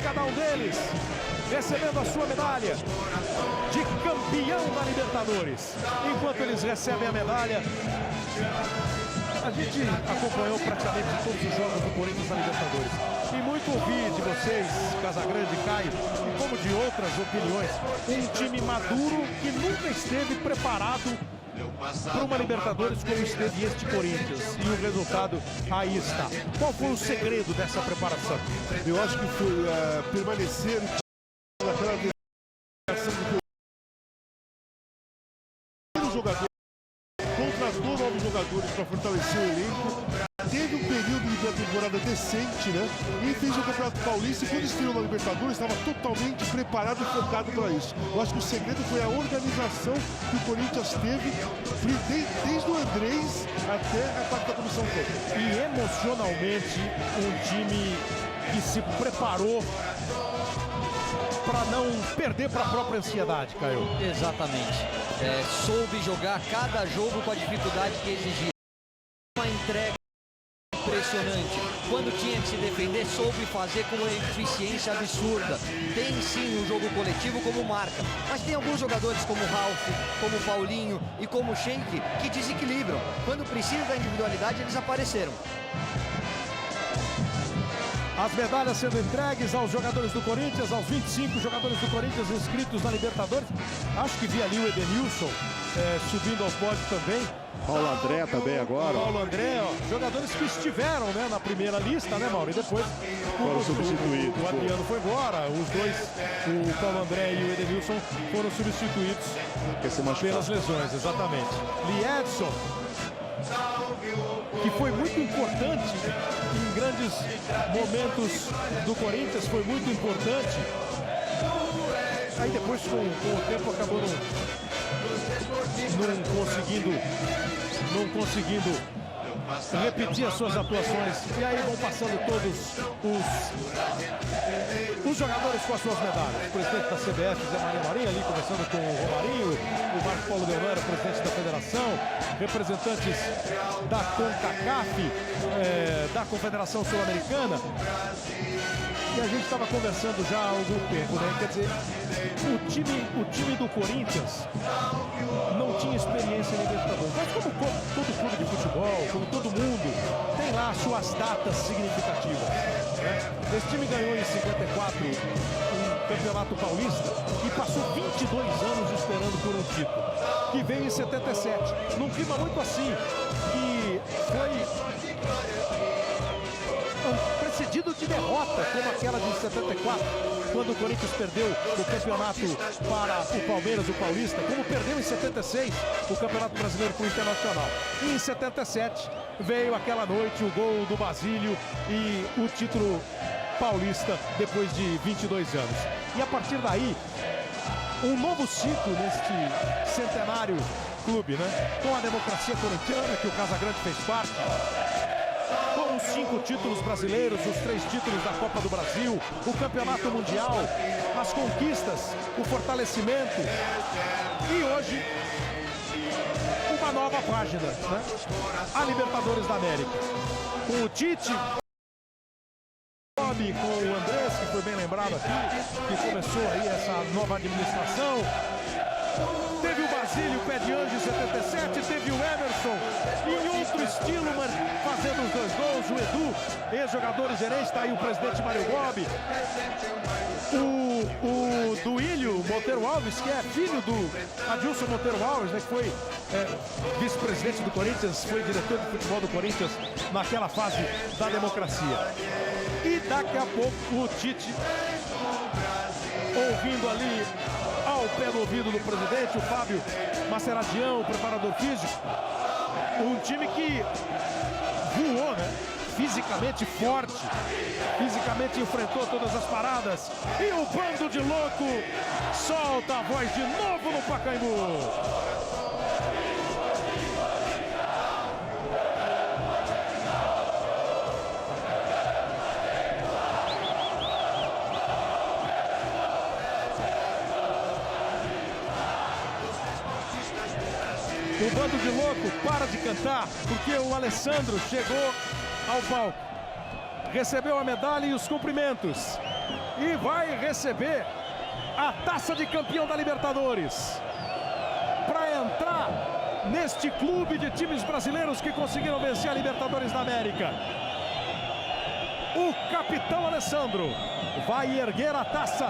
cada um deles recebendo a sua medalha de campeão da Libertadores. Enquanto eles recebem a medalha, a gente acompanhou praticamente todos os jogos do Corinthians na Libertadores. E muito ouvi de vocês, Casagrande e Caio, e como de outras opiniões, um time maduro que nunca esteve preparado para uma Libertadores como esteve este Corinthians. E o resultado aí está. Qual foi o segredo dessa preparação? Eu acho que foi permanecer naquela dedicação do jogador. Contratou novos jogadores para fortalecer o elenco. Teve um período de temporada decente, né? E fez o Campeonato Paulista e quando estreou na Libertadores estava totalmente preparado e focado para isso. Eu acho que o segredo foi a organização que o Corinthians teve desde o Andrés até a parte da comissão técnica. E emocionalmente um time que se preparou para não perder para a própria ansiedade, Caio. Exatamente. Soube jogar cada jogo com a dificuldade que exigia. Uma entrega impressionante. Quando tinha que se defender, soube fazer com uma eficiência absurda. Tem sim o jogo coletivo como marca, mas tem alguns jogadores como o Ralf, como o Paulinho e como o Sheik que desequilibram. Quando precisa da individualidade, eles apareceram. As medalhas sendo entregues aos jogadores do Corinthians, aos 25 jogadores do Corinthians inscritos na Libertadores. Acho que vi ali o Edenilson subindo ao pódio também. Paulo André também agora. Paulo André, ó, jogadores que estiveram, né, na primeira lista, né, Mauro? E depois foram substituídos. O Adriano foi embora, os dois, o Paulo André e o Edenilson, foram substituídos pelas lesões, exatamente. Liedson, que foi muito importante em grandes momentos do Corinthians, foi muito importante. Aí depois, com o tempo, acabou não conseguindo repetir as suas atuações. E aí vão passando todos os jogadores com as suas medalhas. O presidente da CBF, Zé Maria Marinho, ali conversando com o Romarinho, o Marcos Paulo Deonora, presidente da federação, representantes da CONCACAF, da Confederação Sul-Americana. E a gente estava conversando já há algum tempo, né? Quer dizer, o time do Corinthians não tinha experiência em Libertadores. Mas como todo clube de futebol, como todo mundo, tem lá suas datas significativas, né? Esse time ganhou em 54 um Campeonato Paulista e passou 22 anos esperando por um título, que veio em 77, num clima muito assim, que foi precedido de derrota, como aquela de 74, quando o Corinthians perdeu o campeonato para o Palmeiras, o Paulista, como perdeu em 76 o Campeonato Brasileiro para o Internacional. E em 77 veio aquela noite o gol do Basílio e o título paulista depois de 22 anos. E a partir daí, um novo ciclo neste centenário clube, né? Com a democracia corintiana, que o Casagrande fez parte, com os 5 títulos brasileiros, os 3 títulos da Copa do Brasil, o Campeonato Mundial, as conquistas, o fortalecimento e hoje uma nova página, né? A Libertadores da América. Com o Tite, com o Andrés, que foi bem lembrado aqui, que começou aí essa nova administração. Teve o Basílio, pé de anjo em 77, teve o Emerson, e em outro estilo, mas fazendo os 2 gols, o Edu, ex-jogador e gerente, está aí o presidente Mário Gobi, o Duílio Monteiro Alves, que é filho do Adilson Monteiro Alves, né, que foi vice-presidente do Corinthians, foi diretor de futebol do Corinthians naquela fase da democracia. E daqui a pouco o Tite, ouvindo ali ao pé do ouvido do presidente, o Fábio Maceradião, o preparador físico, um time que voou, né? Fisicamente forte, fisicamente enfrentou todas as paradas, e o bando de louco solta a voz de novo no Pacaembu. O bando de louco para de cantar, porque o Alessandro chegou ao palco, recebeu a medalha e os cumprimentos. e vai receber a taça de campeão da Libertadores. Para entrar neste clube de times brasileiros que conseguiram vencer a Libertadores da América. O capitão Alessandro vai erguer a taça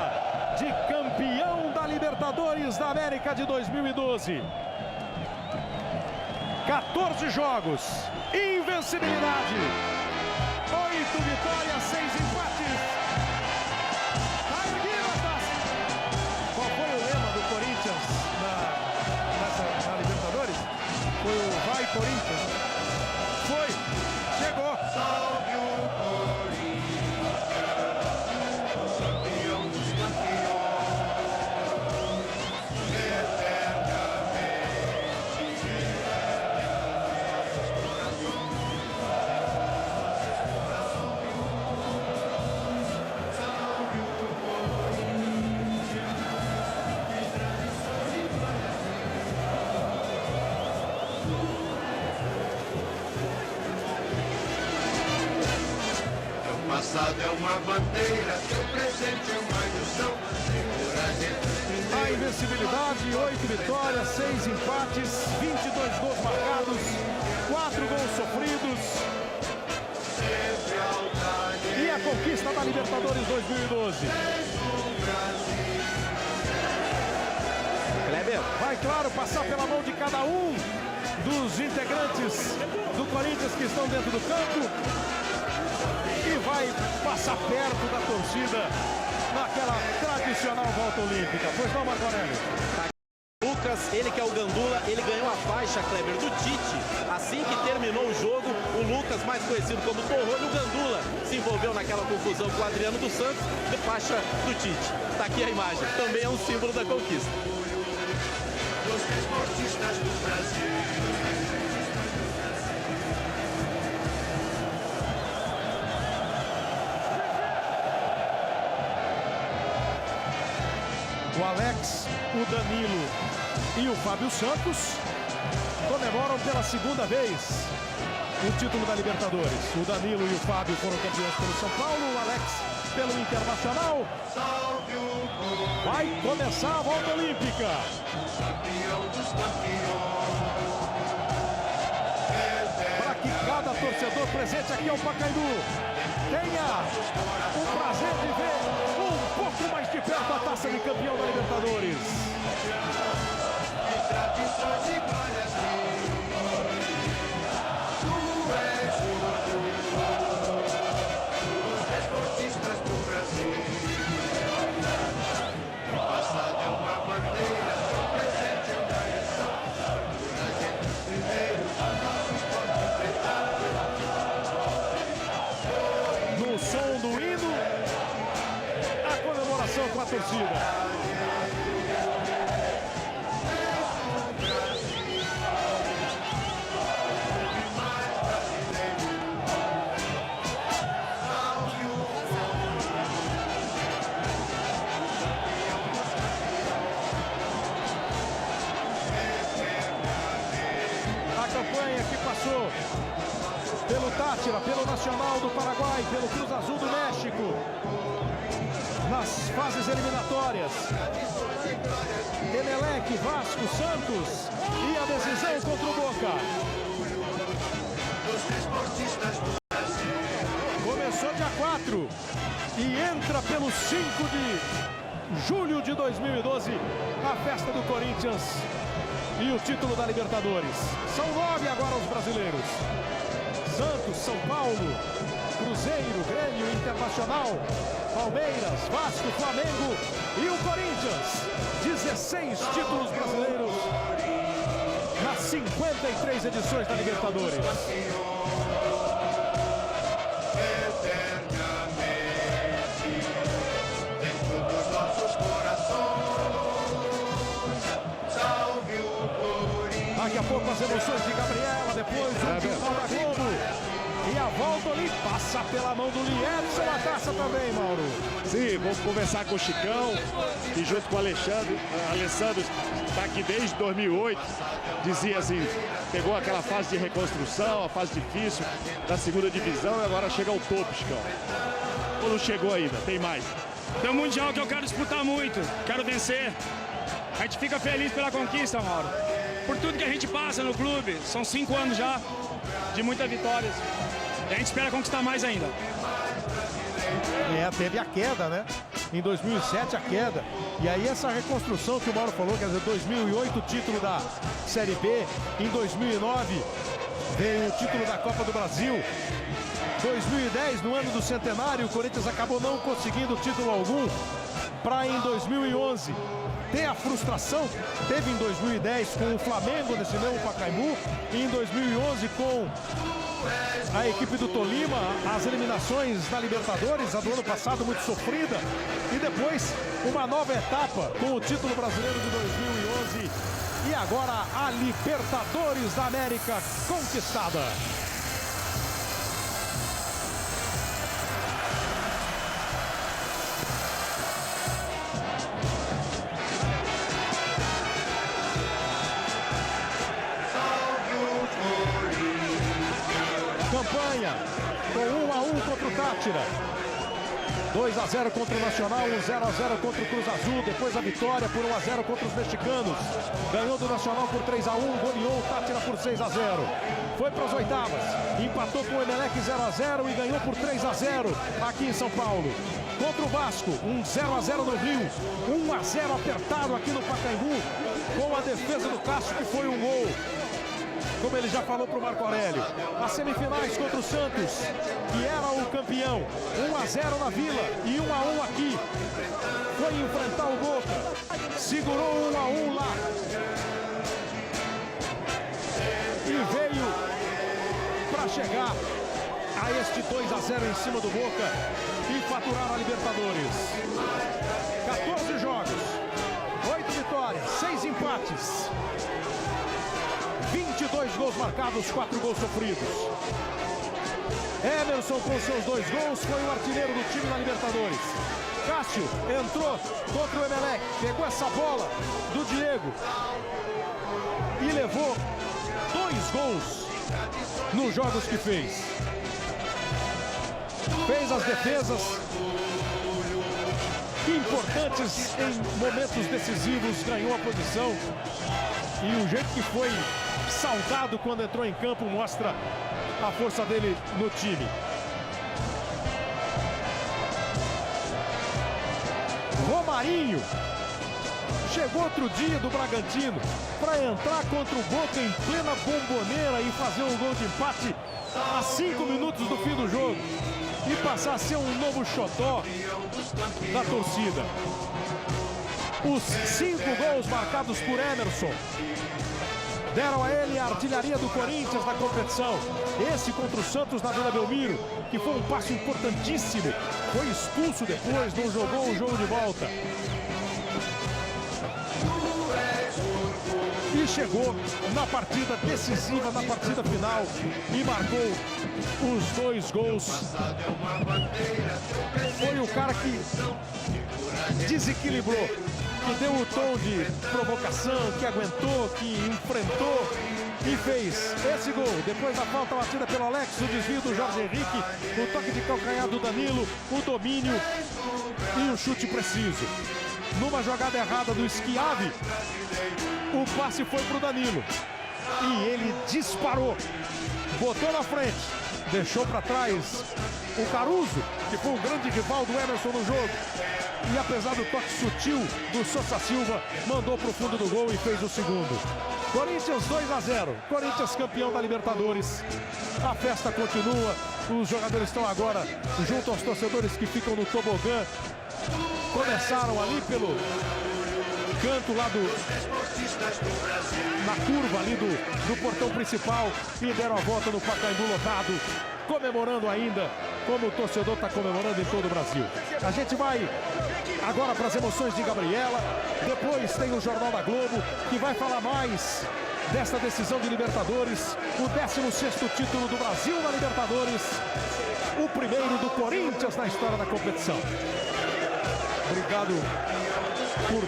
de campeão da Libertadores da América de 2012. 14 jogos, invencibilidade, 8 vitórias, 6 empates. Tá erguendo a taça. Qual foi o lema do Corinthians na Libertadores? Foi o Vai Corinthians. Foi, chegou. Salve o O passado é uma bandeira, seu presente é uma ilusão. A invencibilidade, 8 vitórias, 6 empates, 22 gols marcados, 4 gols sofridos. E a conquista da Libertadores 2012. Kleber. Vai, claro, passar pela mão de cada um dos integrantes do Corinthians que estão dentro do campo. E vai passar perto da torcida naquela tradicional volta olímpica. Pois não, Marco Aurélio? Lucas, ele que é o Gandula, ele ganhou a faixa, Kleber, do Tite. Assim que terminou o jogo, o Lucas, mais conhecido como Torrone, o Gandula, se envolveu naquela confusão com o Adriano dos Santos, de faixa do Tite. Tá aqui a imagem, também é um símbolo da conquista. Os esportistas do Brasil. O Alex, o Danilo e o Fábio Santos comemoram pela segunda vez o título da Libertadores. O Danilo e o Fábio foram campeões pelo São Paulo, o Alex pelo Internacional. Vai começar a volta olímpica. Para que cada torcedor presente aqui ao Pacaembu tenha o prazer de ver um pouco mais de perto a taça de campeão da Libertadores. No som do hino, a comemoração com a torcida. A campanha que passou pelo Táchira, pelo Nacional do Paraguai, pelo Cruz Azul do México, nas fases eliminatórias. Emelec, Vasco, Santos e a decisão contra o Boca. Começou dia 4 e entra pelo 5 de julho de 2012 a festa do Corinthians e o título da Libertadores. São 9 agora os brasileiros. Santos, São Paulo, Cruzeiro, Grêmio, Internacional, Palmeiras, Vasco, Flamengo e o Corinthians. 16 títulos brasileiros nas 53 edições da Libertadores. Daqui a pouco as emoções de Gabriela, depois o Jornal da Globo. E a volta ali passa pela mão do Liedson, a taça também, Mauro. Sim, vamos conversar com o Chicão e junto com o Alessandro está aqui desde 2008, dizia assim, pegou aquela fase de reconstrução, a fase difícil da segunda divisão e agora chega ao topo, Chicão. Ou não chegou ainda, tem mais. Tem um Mundial que eu quero disputar muito, quero vencer. A gente fica feliz pela conquista, Mauro. Por tudo que a gente passa no clube, são 5 anos já de muitas vitórias. E a gente espera conquistar mais ainda. Teve a queda, né? Em 2007 a queda. E aí essa reconstrução que o Mauro falou, quer dizer, 2008 o título da Série B, em 2009 veio o título da Copa do Brasil. 2010, no ano do centenário, o Corinthians acabou não conseguindo título algum. Para em 2011 tem a frustração, teve em 2010 com o Flamengo nesse mesmo Pacaembu, e em 2011 com a equipe do Tolima, as eliminações da Libertadores, a do ano passado muito sofrida, e depois uma nova etapa com o título brasileiro de 2011 e agora a Libertadores da América conquistada. Campanha com 1-1 contra o Tátira, 2-0 contra o Nacional, 0-0 contra o Cruz Azul, depois a vitória por 1-0 contra os mexicanos, ganhou do Nacional por 3-1, goleou o Tátira por 6-0, foi para as oitavas, empatou com o Emelec 0-0 e ganhou por 3-0 aqui em São Paulo. Contra o Vasco, 0-0 no Rio, 1-0 apertado aqui no Pacaembu, com a defesa do Cássio, que foi um gol, como ele já falou para o Marco Aurélio. As semifinais contra o Santos, que era o campeão, 1-0 na Vila e 1-1 aqui. Foi enfrentar o Boca, segurou 1-1 lá e veio para chegar a este 2-0 em cima do Boca e faturar a Libertadores. 14 jogos, 8 vitórias, 6 empates, 22 gols marcados, 4 gols sofridos. Emerson, com seus 2 gols, foi o artilheiro do time na Libertadores. Cássio entrou contra o Emelec, pegou essa bola do Diego e levou 2 gols nos jogos que fez. Fez as defesas importantes em momentos decisivos, ganhou a posição, e o jeito que foi saudado quando entrou em campo mostra a força dele no time. Romarinho chegou outro dia do Bragantino para entrar contra o Boca em plena Bomboneira e fazer um gol de empate a 5 minutos do fim do jogo e passar a ser um novo xodó da torcida. Os 5 gols marcados por Emerson deram a ele a artilharia do Corinthians na competição. Esse contra o Santos na Vila Belmiro, que foi um passo importantíssimo. Foi expulso depois, não jogou o jogo de volta. E chegou na partida decisiva, na partida final, e marcou os 2 gols. Foi o cara que desequilibrou, que deu o tom de provocação, que aguentou, que enfrentou e fez esse gol. Depois da falta batida pelo Alex, o desvio do Jorge Henrique, o toque de calcanhar do Danilo, o domínio e o chute preciso. Numa jogada errada do Schiavi, o passe foi para o Danilo e ele disparou, botou na frente, deixou para trás o Caruso, que foi um grande rival do Emerson no jogo. E apesar do toque sutil do Sousa Silva, mandou para o fundo do gol e fez o segundo. Corinthians 2-0, Corinthians campeão da Libertadores. A festa continua, os jogadores estão agora junto aos torcedores que ficam no tobogã. Começaram ali pelo canto lá na curva ali do portão principal e deram a volta no Pacaembu lotado, comemorando ainda como o torcedor está comemorando em todo o Brasil. A gente vai agora para as emoções de Gabriela, depois tem o Jornal da Globo, que vai falar mais desta decisão de Libertadores, o 16º título do Brasil na Libertadores, o primeiro do Corinthians na história da competição. Obrigado por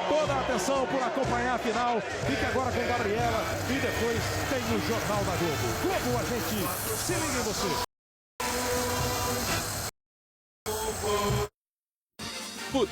toda a atenção, por acompanhar a final. Fique agora com Gabriela e depois tem o Jornal da Globo. Globo, a gente se liga em você. Futebol.